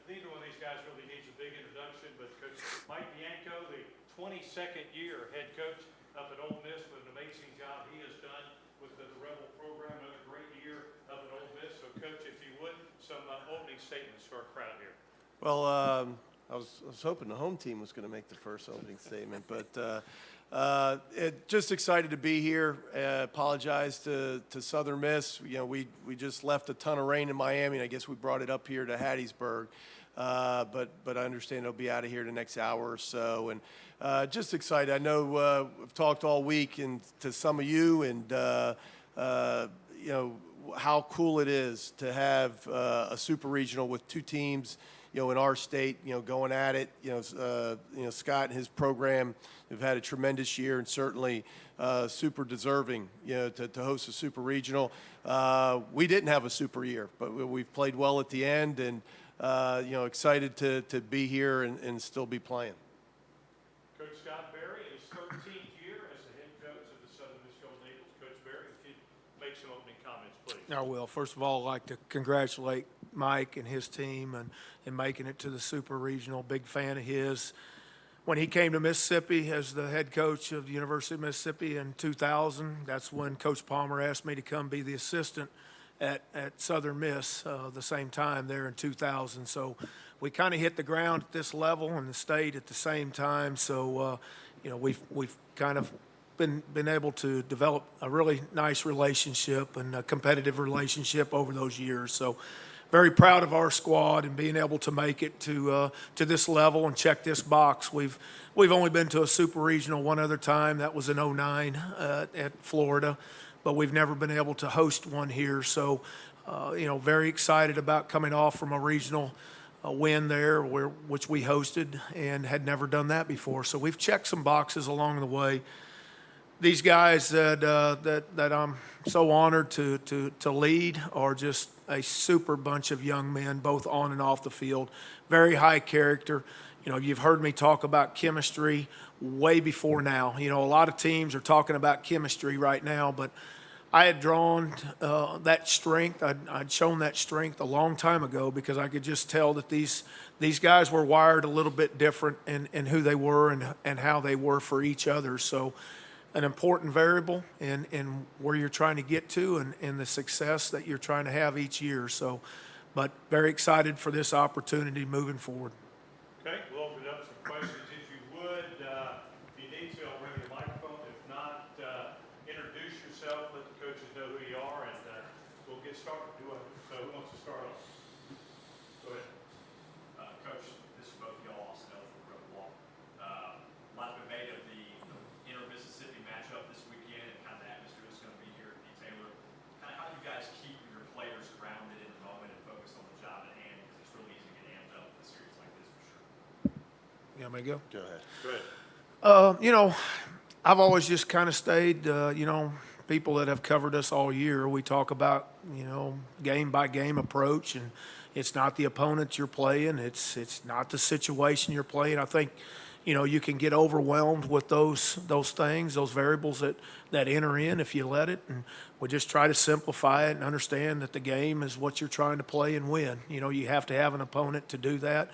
neither one of these guys really needs a big introduction, but Coach Mike Bianco, the 22nd year head coach up at Ole Miss, with an amazing job he has done with the Rebel program. Another great year up at Ole Miss. So, Coach, if you would, some opening statements to our crowd here. Well, I was hoping the home team was going to make the first opening statement, but just excited to be here. Apologize to Southern Miss. You know, we just left a ton of rain in Miami, and I guess we brought it up here to Hattiesburg. But I understand it'll be out of here the next hour or so, and just excited. I know we've talked all week and to some of you, and you know how cool it is to have a super regional with two teams, you know, in our state, you know, going at it. You know, Scott and his program have had a tremendous year, and certainly super deserving, you know, to host a super regional. We didn't have a super year, but we've played well at the end, and you know, excited to be here and still be playing. Coach Scott Berry, in his 13th year as the head coach of the Southern Miss Golden Eagles. Coach Berry, if you'd make some opening comments, please. I will. First of all, I'd like to congratulate Mike and his team and making it to the Super Regional. Big fan of his. When he came to Mississippi as the head coach of the University of Mississippi in 2000, that's when Coach Palmer asked me to come be the assistant at Southern Miss the same time there in 2000. So we kind of hit the ground at this level and stayed at the same time. So, you know, we've kind of been able to develop a really nice relationship and a competitive relationship over those years. So very proud of our squad and being able to make it to this level and check this box. We've only been to a super regional one other time. That was in 2009 at Florida, but we've never been able to host one here. So, you know, very excited about coming off from a regional win there, which we hosted and had never done that before. So we've checked some boxes along the way. These guys that I'm so honored to lead are just a super bunch of young men, both on and off the field. Very high character. You know, you've heard me talk about chemistry way before now. You know, a lot of teams are talking about chemistry right now, but I had drawn that strength. I'd shown that strength a long time ago because I could just tell that these guys were wired a little bit different in who they were and how they were for each other. So an important variable in where you're trying to get to and the success that you're trying to have each year. So, but very excited for this opportunity moving forward. Okay, we'll open it up some questions if you would. If you need to, I'll bring the microphone. If not, introduce yourself, let the coaches know who you are, and we'll get started. So who wants to start off? Go ahead. Coach, this is both of y'all, Austin Ellis from Rebel Walk. A lot's been made of the inter-Mississippi matchup this weekend and kind of the atmosphere that's going to be here at P. Taylor. Kind of how do you guys keep your players grounded in the moment and focused on the job at hand? Because it's really easy to get amped up in a series like this for sure. You want me to go? Go ahead. Go ahead. You know, I've always just kind of stayed, you know, people that have covered us all year, we talk about, you know, game-by-game approach, and it's not the opponent you're playing. It's not the situation you're playing. I think, you know, you can get overwhelmed with those things, those variables that enter in if you let it. And we just try to simplify it and understand that the game is what you're trying to play and win. You know, you have to have an opponent to do that.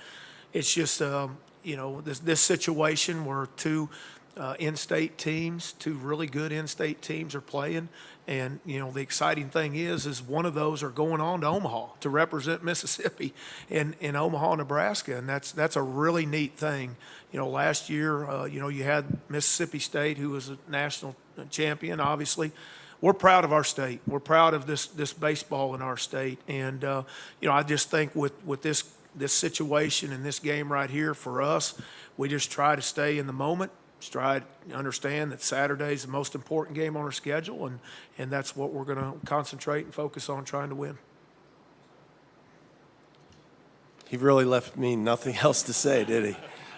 It's just, you know, this situation where two in-state teams, two really good in-state teams are playing. And, you know, the exciting thing is one of those are going on to Omaha to represent Mississippi in Omaha, Nebraska. And that's a really neat thing. You know, last year, you know, you had Mississippi State, who was a national champion, obviously. We're proud of our state. We're proud of this baseball in our state. And, you know, I just think with this situation and this game right here for us, we just try to stay in the moment. Try to understand that Saturday is the most important game on our schedule, and that's what we're going to concentrate and focus on trying to win. He really left me nothing else to say, did he?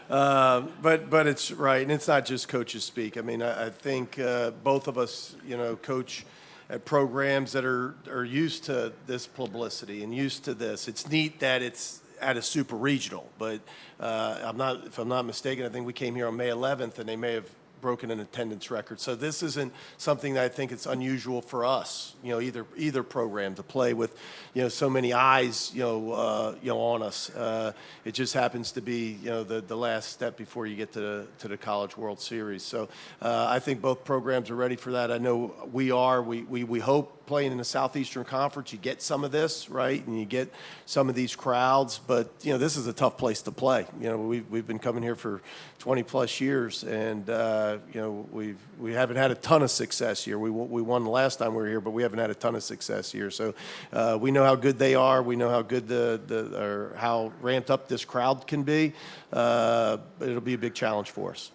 But it's right, and it's not just coaches speak. I mean, I think both of us, you know, coach at programs that are used to this publicity and used to this. It's neat that it's at a super regional, but if I'm not mistaken, I think we came here on May 11th, and they may have broken an attendance record. So this isn't something that I think it's unusual for us, either program to play with, so many eyes, on us. It just happens to be, the last step before you get to the College World Series. So I think both programs are ready for that. I know we are. We hope playing in the Southeastern Conference, you get some of this, right? And you get some of these crowds, but, this is a tough place to play. We've been coming here for 20 plus years, and, we haven't had a ton of success here. We won the last time we were here, but we haven't had a ton of success here. So we know how good they are. We know how good or how ramped up this crowd can be. But it'll be a big challenge for us.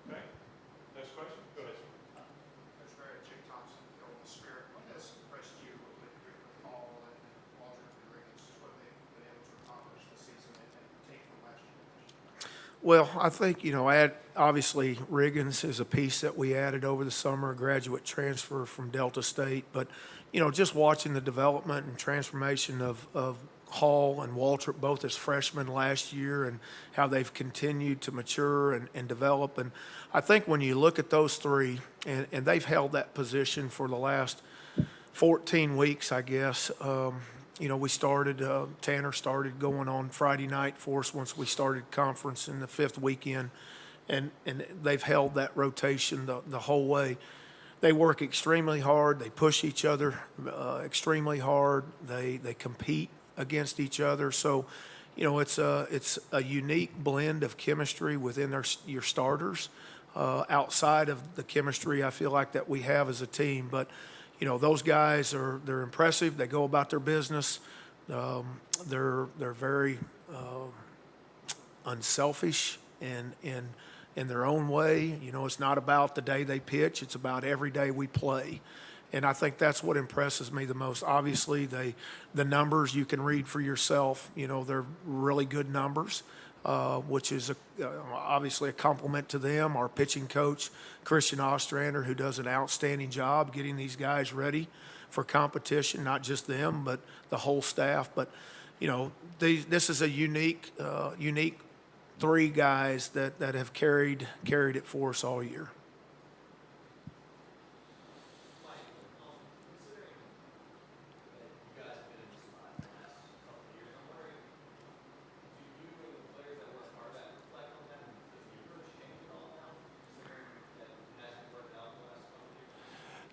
Okay. Next question. Go ahead, sir. Coach Barrett, Jake Thompson, the Old Spirit. What has impressed you with Paul and Walter and Riggins? What have they been able to accomplish this season and take from last year? Well, I think, obviously Riggins is a piece that we added over the summer, a graduate transfer from Delta State. But, just watching the development and transformation of Hall and Waltrip, both as freshmen last year, and how they've continued to mature and develop. And I think when you look at those three, and they've held that position for the last 14 weeks, I guess. We started, Tanner started going on Friday night for us once we started conference in the 5th weekend, and they've held that rotation the whole way. They work extremely hard. They push each other extremely hard. They compete against each other. So, it's a unique blend of chemistry within your starters. Outside of the chemistry I feel like that we have as a team, but those guys they're impressive. They go about their business. They're very unselfish and in their own way. It's not about the day they pitch. It's about every day we play. And I think that's what impresses me the most. Obviously, the numbers you can read for yourself. They're really good numbers, which is obviously a compliment to them. Our pitching coach, Christian Ostrander, who does an outstanding job getting these guys ready for competition, not just them, but the whole staff. But, this is a unique three guys that have carried it for us all year.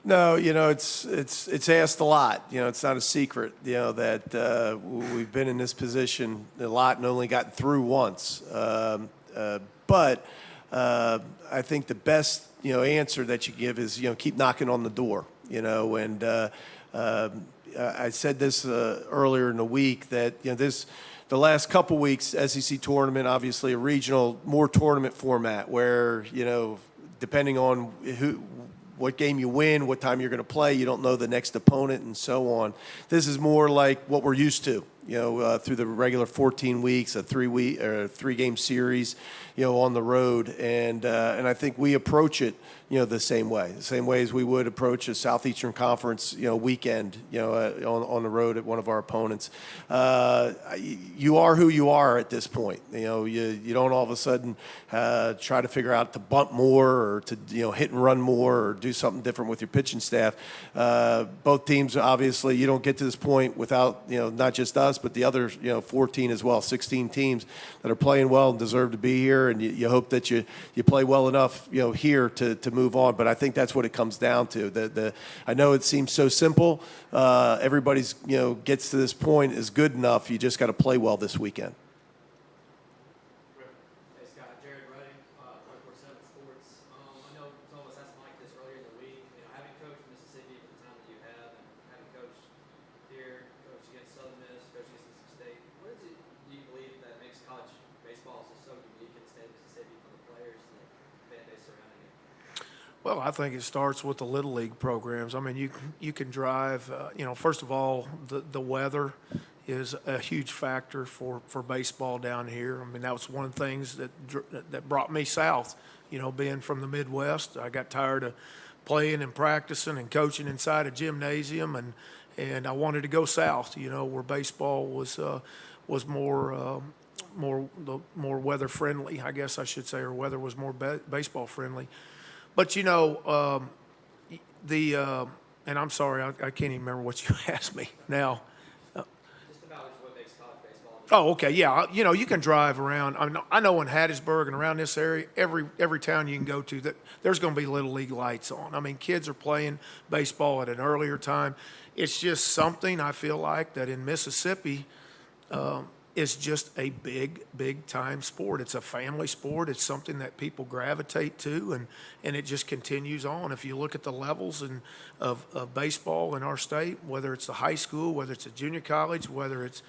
No, it's asked a lot. It's not a secret, that we've been in this position a lot and only gotten through once. But I think the best, answer that you give is, keep knocking on the door, and I said this earlier in the week that, the last couple weeks, SEC tournament, obviously a regional, more tournament format where, depending on what game you win, what time you're going to play, you don't know the next opponent and so on. This is more like what we're used to, through the regular 14 weeks, a 3-game series, on the road. And I think we approach it, the same way as we would approach a Southeastern Conference, weekend, on the road at one of our opponents. You are who you are at this point. You don't all of a sudden try to figure out to bunt more or to, hit and run more or do something different with your pitching staff. Both teams, obviously, you don't get to this point without, not just us, but the other, 14 as well, 16 teams that are playing well and deserve to be here. And you hope that you play well enough, here to move on. But I think that's what it comes down to. I know it seems so simple. Everybody's, gets to this point is good enough. You just got to play well this weekend. Hey Scott, Jared Redding, 24/7 Sports. I know some of us asked Mike this earlier in the week. Having coached Mississippi for the time that you have, and having coached here, coached against Southern Miss, coached against Mississippi State, what is it do you believe that makes college baseball so unique in the state of Mississippi for the players and the fan base surrounding it? Well, I think it starts with the Little League programs. I mean, you can drive, first of all, the weather is a huge factor for baseball down here. I mean, that was one of the things that brought me south, being from the Midwest. I got tired of playing and practicing and coaching inside a gymnasium, and I wanted to go south, where baseball was more the more weather friendly, I guess I should say, or weather was more baseball friendly. But you know, and I'm sorry, I can't even remember what you asked me now. Just about what makes college baseball. Oh, okay, yeah. You know, you can drive around. I know in Hattiesburg and around this area, every town you can go to, that there's going to be little league lights on. I mean, kids are playing baseball at an earlier time. It's just something I feel like that in Mississippi is just a big time sport. It's a family sport. It's something that people gravitate to, and it just continues on. If you look at the levels of baseball in our state, whether it's the high school, whether it's a junior college, whether it's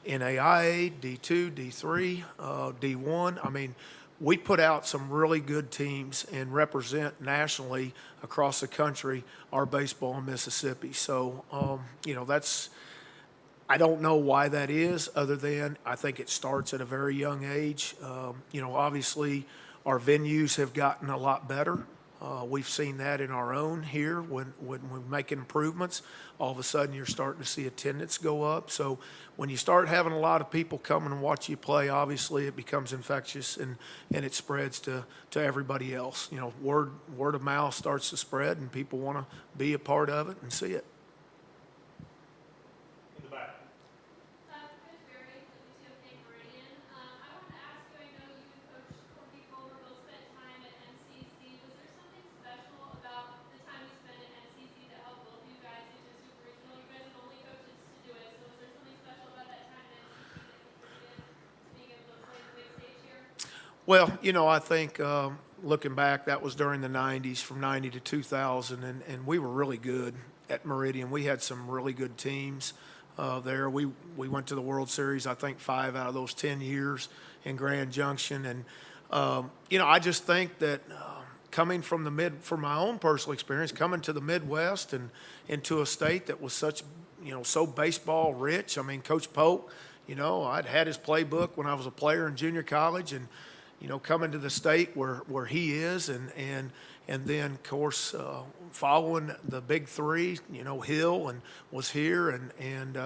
NAIA, D2, D3, D1. I mean, we put out some really good teams and represent nationally across the country our baseball in Mississippi. So, you know, I don't know why that is, other than I think it starts at a very young age. You know, obviously our venues have gotten a lot better. We've seen that in our own here when we make improvements. All of a sudden, you're starting to see attendance go up. So when you start having a lot of people coming and watch you play, obviously it becomes infectious and it spreads to everybody else. You know, word of mouth starts to spread, and people want to be a part of it and see it. In the back. Coach Barry, WTOK Meridian. I wanted to ask you, I know you and Coach Corky Fulmer both spent time at MCC. Was there something special about the time you spent at MCC that helped both of you guys get to Super Regional? You guys are the only coaches to do it, so was there something special about that time at MCC that contributed to being able to play the big stage here? Well, you know, I think looking back, that was during the 90s, from 90 to 2000, and we were really good at Meridian. We had some really good teams there. We went to the World Series, I think, 5 out of those 10 years in Grand Junction. And, you know, I just think that coming from from my own personal experience, coming to the Midwest and into a state that was such, you know, so baseball rich. I mean, Coach Polk, you know, I'd had his playbook when I was a player in junior college, and you know, coming to the state where he is, and then of course following the big three, you know, Hill and was here, and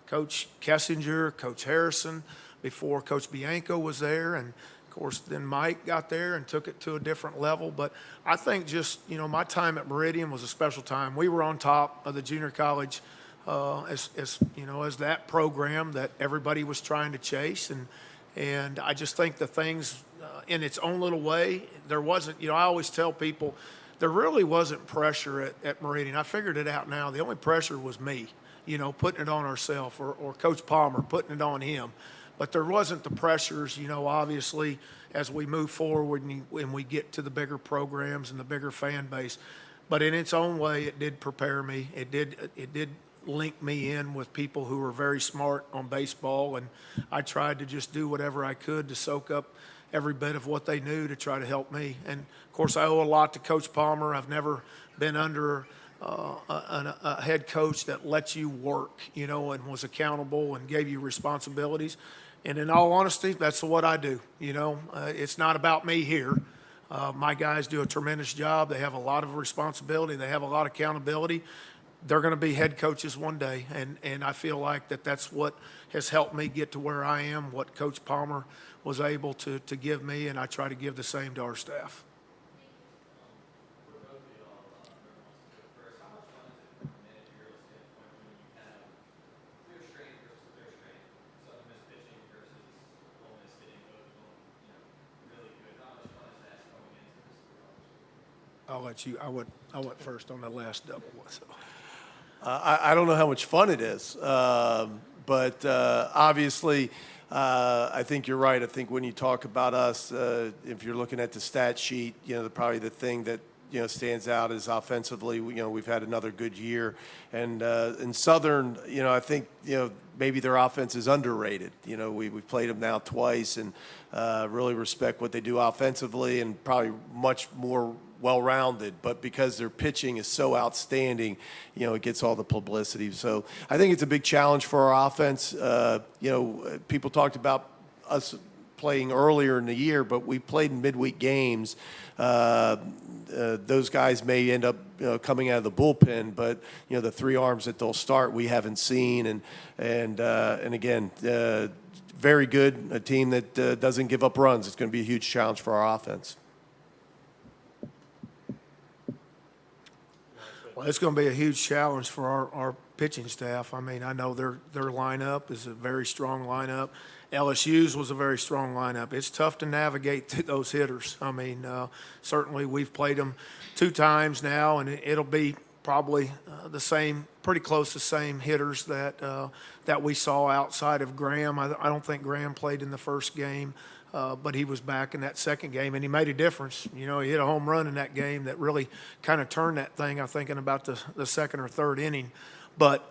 Coach Kessinger, Coach Harrison, before Coach Bianco was there, and of course then Mike got there and took it to a different level. But I think just, you know, my time at Meridian was a special time. We were on top of the junior college as you know, as that program that everybody was trying to chase, and I just think the things in its own little way, there wasn't, you know, I always tell people there really wasn't pressure at Meridian. I figured it out now. The only pressure was me, you know, putting it on ourselves, or Coach Palmer putting it on him. But there wasn't the pressures, you know, obviously, as we move forward and we get to the bigger programs and the bigger fan base. But in its own way, it did prepare me. It did link me in with people who were very smart on baseball, and I tried to just do whatever I could to soak up every bit of what they knew to try to help me. And of course, I owe a lot to Coach Palmer. I've never been under a head coach that lets you work, you know, and was accountable and gave you responsibilities. And in all honesty, that's what I do. You know, it's not about me here. My guys do a tremendous job. They have a lot of responsibility. They have a lot of accountability. They're going to be head coaches one day, and I feel like that's what has helped me get to where I am, what Coach Palmer was able to give me, and I try to give the same to our staff. For both of y'all, first, how much fun is it from a managerial standpoint when you have your strength versus their strength, Southern Miss pitching versus Ole Miss hitting, both of them, you know, really good? How much fun is that going into this? I'll let you. I went first on the last double. So. I don't know how much fun it is, but obviously, I think you're right. I think when you talk about us, if you're looking at the stat sheet, you know, probably the thing that, you know, stands out is offensively. You know, we've had another good year, and in Southern, you know, I think, you know, maybe their offense is underrated. You know, we've played them now twice, and really respect what they do offensively, and probably much more well-rounded, but because their pitching is so outstanding, you know, it gets all the publicity. So I think it's a big challenge for our offense. You know, people talked about us playing earlier in the year, but we played in midweek games. Those guys may end up, you know, coming out of the bullpen, but, you know, the three arms that they'll start, we haven't seen. And again, very good, a team that doesn't give up runs. It's going to be a huge challenge for our offense. Well, it's going to be a huge challenge for our pitching staff. I mean, I know their lineup is a very strong lineup. LSU's was a very strong lineup. It's tough to navigate through those hitters. I mean, certainly we've played them 2 times now, and it'll be probably the same, pretty close to same hitters that we saw outside of Graham. I don't think Graham played in the first game, but he was back in that second game, and he made a difference. You know, he hit a home run in that game that really kind of turned that thing, I think, in about the second or third inning. But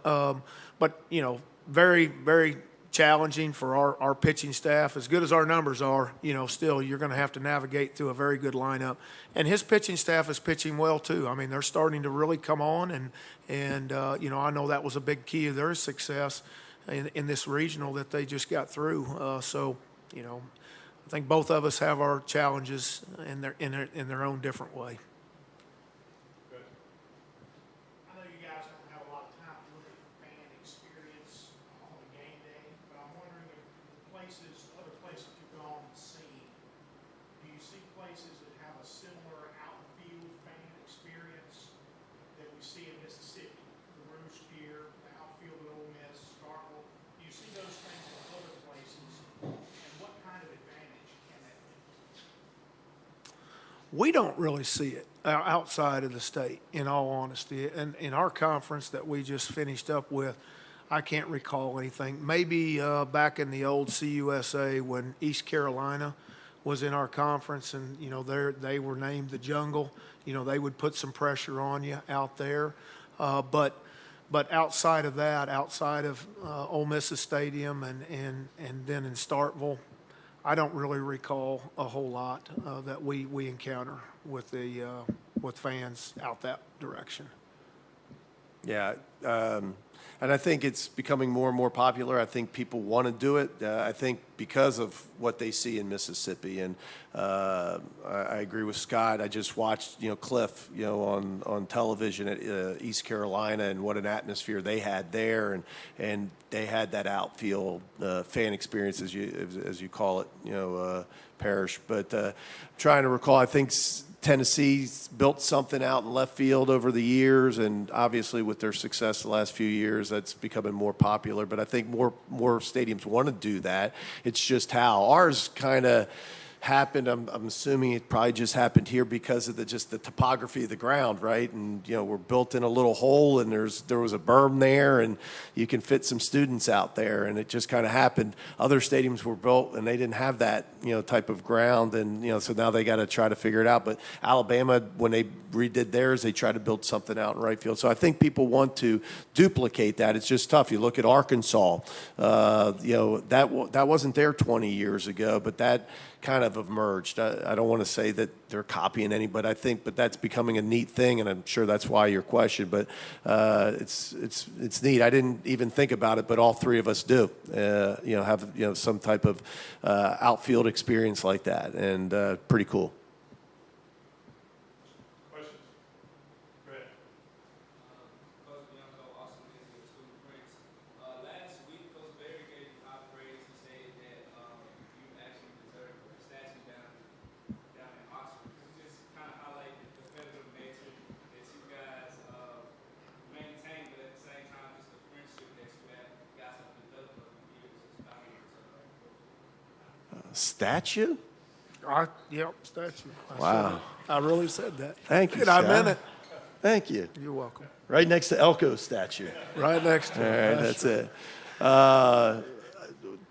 you know, very, very challenging for our pitching staff. As good as our numbers are, you know, still you're going to have to navigate through a very good lineup. And his pitching staff is pitching well too. I mean, they're starting to really come on, and you know, I know that was a big key of their success in this regional that they just got through. So, you know, I think both of us have our challenges in their own different way. I know you guys don't have a lot of time to look at fan experience on the game day, but I'm wondering if other places you've gone and seen, do you see places that have a similar outfield fan experience that we see in Mississippi? The Roost here, the outfield at Ole Miss, Starkville. Do you see those things in other places? And what kind of advantage can that be? We don't really see it outside of the state, in all honesty. And in our conference that we just finished up with, I can't recall anything. Maybe back in the old CUSA when East Carolina was in our conference, and you know they were named the Jungle. You know, they would put some pressure on you out there. But outside of that, outside of Ole Miss's stadium and then in Starkville, I don't really recall a whole lot that we encounter with with fans out that direction. Yeah, and I think it's becoming more and more popular. I think people want to do it. I think because of what they see in Mississippi, and I agree with Scott. I just watched, you know, Cliff, you know, on television at East Carolina, and what an atmosphere they had there, and they had that outfield fan experience, as you call it, you know, Parrish. But trying to recall, I think Tennessee's built something out in left field over the years, and obviously with their success the last few years, that's becoming more popular. But I think more stadiums want to do that. It's just how ours kind of happened. I'm assuming it probably just happened here because of the topography of the ground, right? And you know, we're built in a little hole, and there was a berm there, and you can fit some students out there, and it just kind of happened. Other stadiums were built and they didn't have that, you know, type of ground, and you know, so now they got to try to figure it out. But Alabama, when they redid theirs, they tried to build something out in right field. So I think people want to duplicate that. It's just tough. You look at Arkansas, you know, that wasn't there 20 years ago, but that kind of emerged. I don't want to say that they're copying anybody, but that's becoming a neat thing, and I'm sure that's why your question. But it's neat. I didn't even think about it, but all three of us do. You know, have, you know, some type of outfield experience like that, and pretty cool. Questions? Go ahead. Coach Bianco, awesome to see the student prints. Last week, Coach Berry gave you high praise and stated that you actually deserve a statue down in Oxford. Could you just kind of highlight the competitive nature that you guys maintain, but at the same time, just the friendship that you guys have developed over the years as founders of Statue? Yep, statue. Wow. I really said that. Thank you, And I Scott. meant it. Thank you. You're welcome. Right next to Elko's statue. Right next to All it. right, that's it.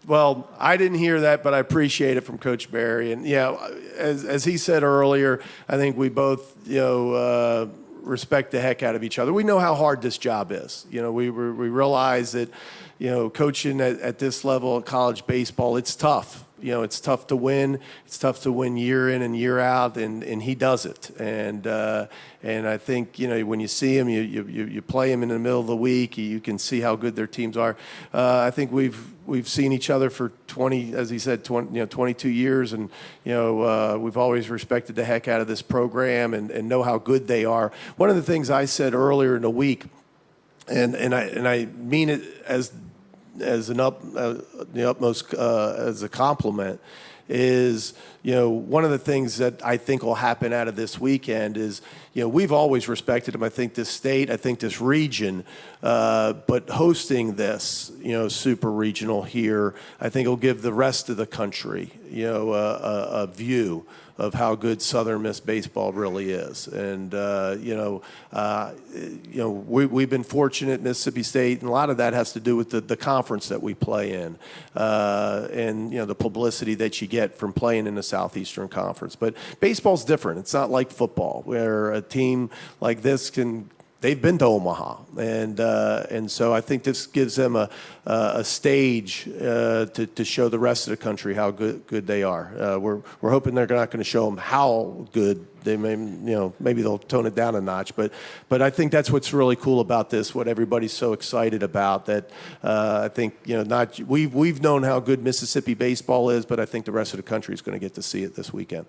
Well, I didn't hear that, but I appreciate it from Coach Berry. And yeah, as he said earlier, I think we both, you know, respect the heck out of each other. We know how hard this job is. You know, we realize that, you know, coaching at this level of college baseball, it's tough. You know, it's tough to win. It's tough to win year in and year out, and he does it. And I think, you know, when you see him, you play him in the middle of the week, you can see how good their teams are. I think we've seen each other for 20, as he said, 22 years, and you know, we've always respected the heck out of this program and know how good they are. One of the things I said earlier in the week, and I mean it as as the utmost as a compliment is, one of the things that I think will happen out of this weekend is, we've always respected them. I think this state, I think this region, but hosting this, super regional here, I think will give the rest of the country, a view of how good Southern Miss baseball really is. And, we've been fortunate in Mississippi State, and a lot of that has to do with the conference that we play in, and, the publicity that you get from playing in the Southeastern Conference. But baseball's different. It's not like football, where a team like this they've been to Omaha, and so I think this gives them a stage to show the rest of the country how good they are. We're hoping they're not going to show them how good they may, maybe they'll tone it down a notch, but I think that's what's really cool about this. What everybody's so excited about, that I think we've known how good Mississippi baseball is, but I think the rest of the country is going to get to see it this weekend.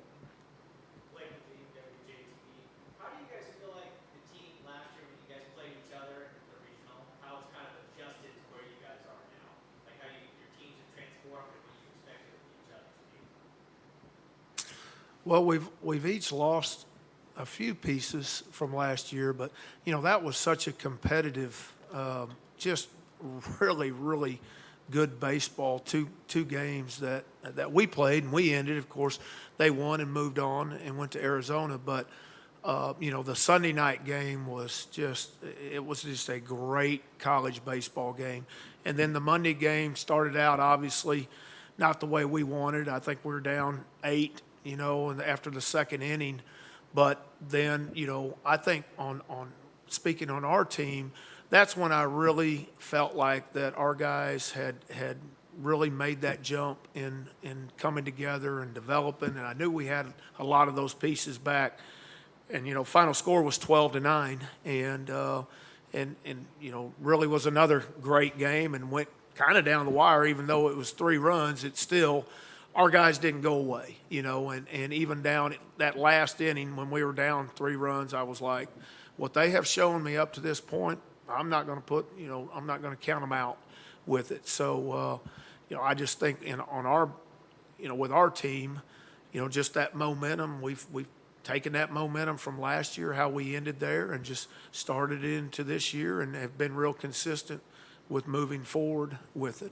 How do you guys feel like the team last year when you guys played each other in the regional, how it's kind of adjusted to where you guys are now? Like how your teams have transformed and what you expected of each other to be? Well, we've each lost a few pieces from last year, but that was such a competitive, just really, really good baseball. Two games that we played and we ended. Of course, they won and moved on and went to Arizona, but the Sunday night game was just a great college baseball game. And then the Monday game started out obviously not the way we wanted. I think we were down 8, and after the second inning. But then, I think on speaking on our team, that's when I really felt like that our guys had really made that jump in coming together and developing. And I knew we had a lot of those pieces back. And, final score was 12-9, and really was another great game and went kind of down the wire. Even though it was 3 runs, it's still, our guys didn't go away, and even down that last inning when we were down 3 runs, I was like, what they have shown me up to this point, I'm not going to I'm not going to count them out with it. So, I just think on our, with our team, just that momentum, we've taken that momentum from last year, how we ended there, and just started into this year and have been real consistent with moving forward with it.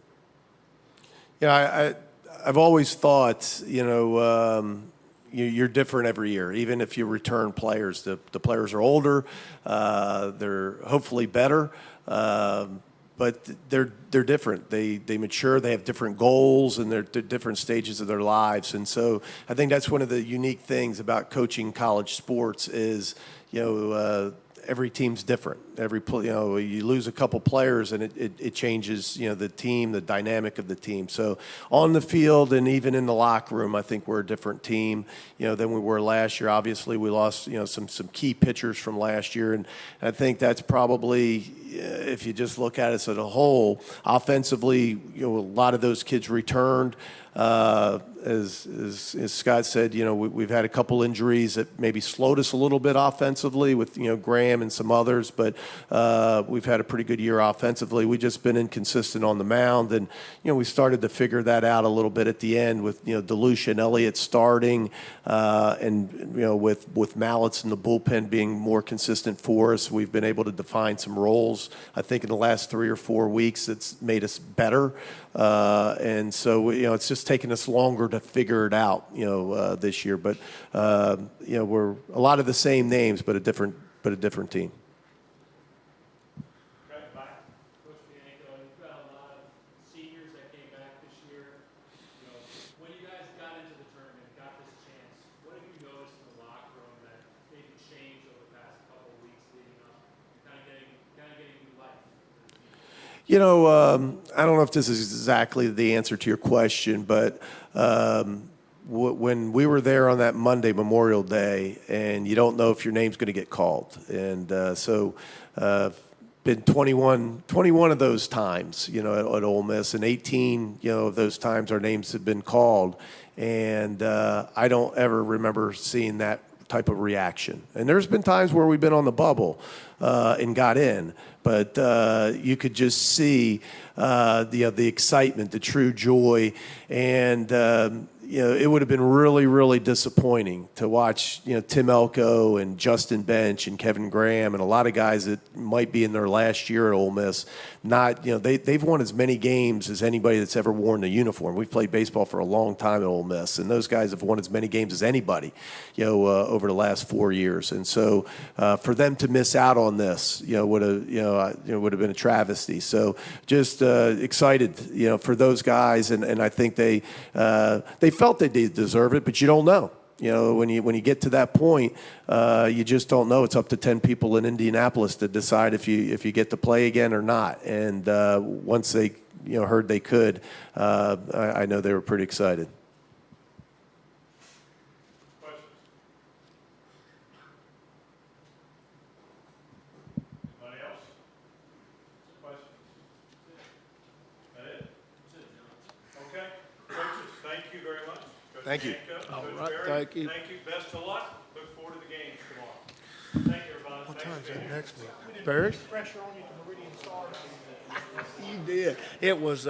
I've always thought, you're different every year, even if you return players. The players are older, they're hopefully better, but they're different. They mature. They have different goals, and they're different stages of their lives. And so I think that's one of the unique things about coaching college sports is, every team's different. You lose a couple players and it changes, the team, the dynamic of the team. So on the field and even in the locker room, I think we're a different team, than we were last year. Obviously, we lost, some key pitchers from last year, and I think that's probably, if you just look at us as a whole, offensively, a lot of those kids returned. As Scott said, we've had a couple injuries that maybe slowed us a little bit offensively with, Graham and some others, but we've had a pretty good year offensively. We've just been inconsistent on the mound, and, we started to figure that out a little bit at the end with, DeLucia and Elliott starting, and, with Mallets in the bullpen being more consistent for us. We've been able to define some roles, I think, in the last 3 or 4 weeks that's made us better. And so, it's just taken us longer to figure it out, this year. But, we're a lot of the same names, but a different team. Coach Bianco, you've got a lot of seniors that came back this year. When you guys got into the tournament, got this chance, what have you noticed in the locker room that maybe changed over the past couple of weeks leading up, kind of getting new life? I don't know if this is exactly the answer to your question, but when we were there on that Monday, Memorial Day, and you don't know if your name's going to get called. And so been 21 of those times, at Ole Miss, and 18, of those times our names have been called. And I don't ever remember seeing that type of reaction. And there's been times where we've been on the bubble and got in, but you could just see the excitement, the true joy, and it would have been really, really disappointing to watch, Tim Elko and Justin Bench and Kevin Graham and a lot of guys that might be in their last year at Ole Miss. Not, they've won as many games as anybody that's ever worn the uniform. We've played baseball for a long time at Ole Miss, and those guys have won as many games as anybody, over the last 4 years. And so, for them to miss out on this, would have been a travesty. So, just excited, for those guys, and I think they felt they did deserve it, but you don't know. When you get to that point, you just don't know. It's up to 10 people in Indianapolis to decide if you get to play again or not. And once they heard they could, I know they were pretty excited. Questions? Anybody else? Questions? That it? Okay. Coaches, thank you very much. Coach Thank you. Bianco, All Coach right, Berry, thank you. Thank you. Best of luck. Look forward to the games tomorrow. Thank you, everybody. What Thanks time for is being that here. next meeting? Barry? Pressure on you to Meridian Stars. You did. It was